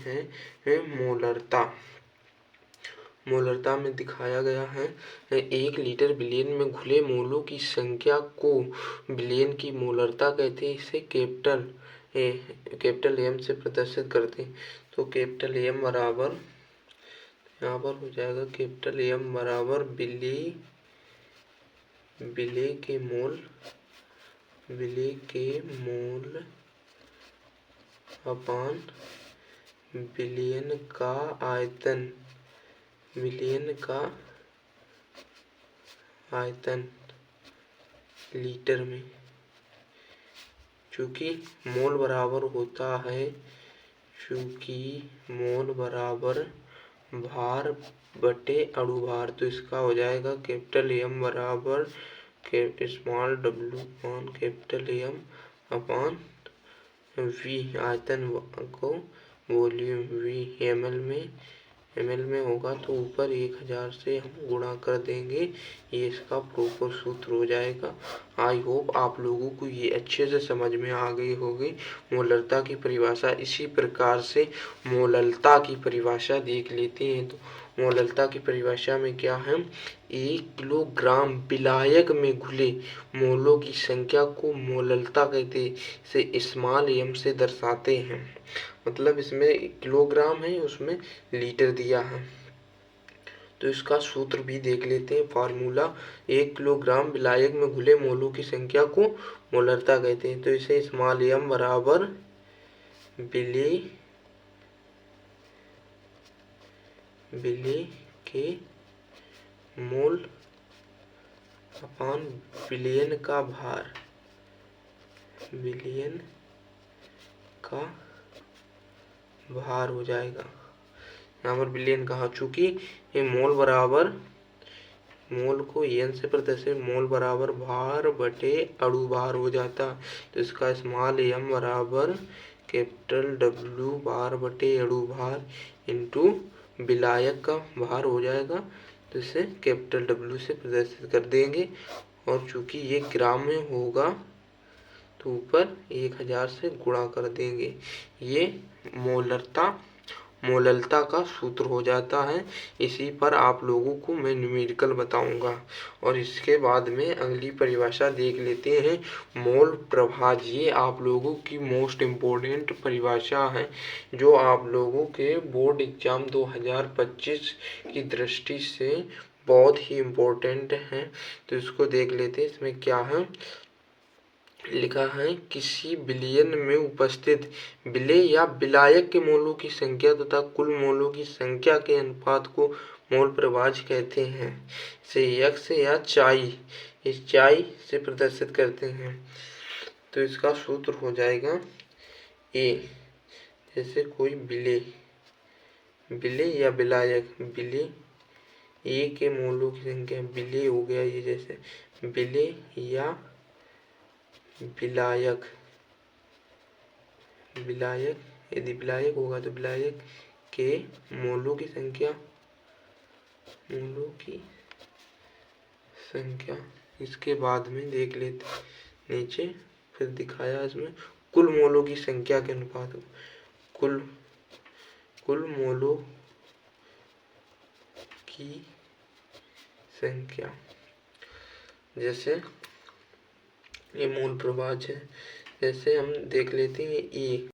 हैं मोलरता। मोलरता में दिखाया गया है 1 लीटर बिलियन में घुले मोलों की संख्या को बिलियन की मोलरता कहते हैं। इसे कैपिटल एम से प्रदर्शित करते हैं। तो कैपिटल एम बराबर यहाँ पर हो जाएगा कैपिटल एम बराबर बिले के मोल अपान बिलियन का आयतन लीटर में। चूँकि मोल बराबर भार बटे अणुभार, तो इसका हो जाएगा कैपिटल एम बराबर small w upon capital M upon V. आयतन को वॉल्यूम वी ml में होगा, तो ऊपर 1000 से हम गुणा कर देंगे। ये इसका प्रॉपर सूत्र हो जाएगा। आई होप आप लोगों को ये अच्छे से समझ में आ गई होगी मोलरता की परिभाषा। इसी प्रकार से मोललता की परिभाषा देख लेते हैं। तो मोललता की परिभाषा में क्या है, 1 किलोग्राम विलायक में घुले मोलों की संख्या को मोललता कहते हैं। इसे स्मॉल एम से दर्शाते हैं। मतलब इसमें किलोग्राम है, उसमें लीटर दिया है। तो इसका सूत्र भी देख लेते हैं। फार्मूला 1 किलोग्राम विलायक में घुले मोलों की संख्या को मोलरता कहते हैं। तो इसे स्मॉल एम बराबर बिले के मोल अपान बिलियन का भार हो जाएगा। यहाँ पर बिलियन कहा, चूंकि ये मोल को एन से प्रदर्शित, मोल बराबर भार बटे अणुभार हो जाता। तो इसका स्मॉल एम बराबर कैपिटल डब्ल्यू भार बटे अणुभार इंटू विलायक का भार हो जाएगा। तो इसे कैपिटल डब्ल्यू से प्रदर्शित कर देंगे। और चूंकि ये ग्राम में होगा तो ऊपर 1000 से गुणा कर देंगे। ये मोललता का सूत्र हो जाता है। इसी पर आप लोगों को मैं न्यूमेरिकल बताऊंगा। और इसके बाद में अगली परिभाषा देख लेते हैं, मोल प्रभाज। ये आप लोगों की मोस्ट इम्पोर्टेंट परिभाषा है, जो आप लोगों के बोर्ड एग्जाम 2025 की दृष्टि से बहुत ही इम्पोर्टेंट है। तो इसको देख लेते हैं। इसमें क्या है लिखा है, किसी बिलियन में उपस्थित विलेय या विलायक के मोलों की संख्या तथा कुल मोलों की संख्या के अनुपात को मोल प्रभाज कहते हैं। इसे यक्स या चाई से प्रदर्शित करते हैं। तो इसका सूत्र हो जाएगा ए, जैसे कोई विलेय या विलायक, विलेय ए के मोलों की संख्या, विलेय हो गया ये, जैसे विलेय या विलायक, यदि विलायक होगा तो विलायक के मोलों की संख्या। इसके बाद में देख लेते नीचे, फिर दिखाया इसमें कुल मोलों की संख्या के अनुपात, कुल मोलों की संख्या। जैसे ये मोल प्रभाज है। जैसे हम देख लेते हैं ए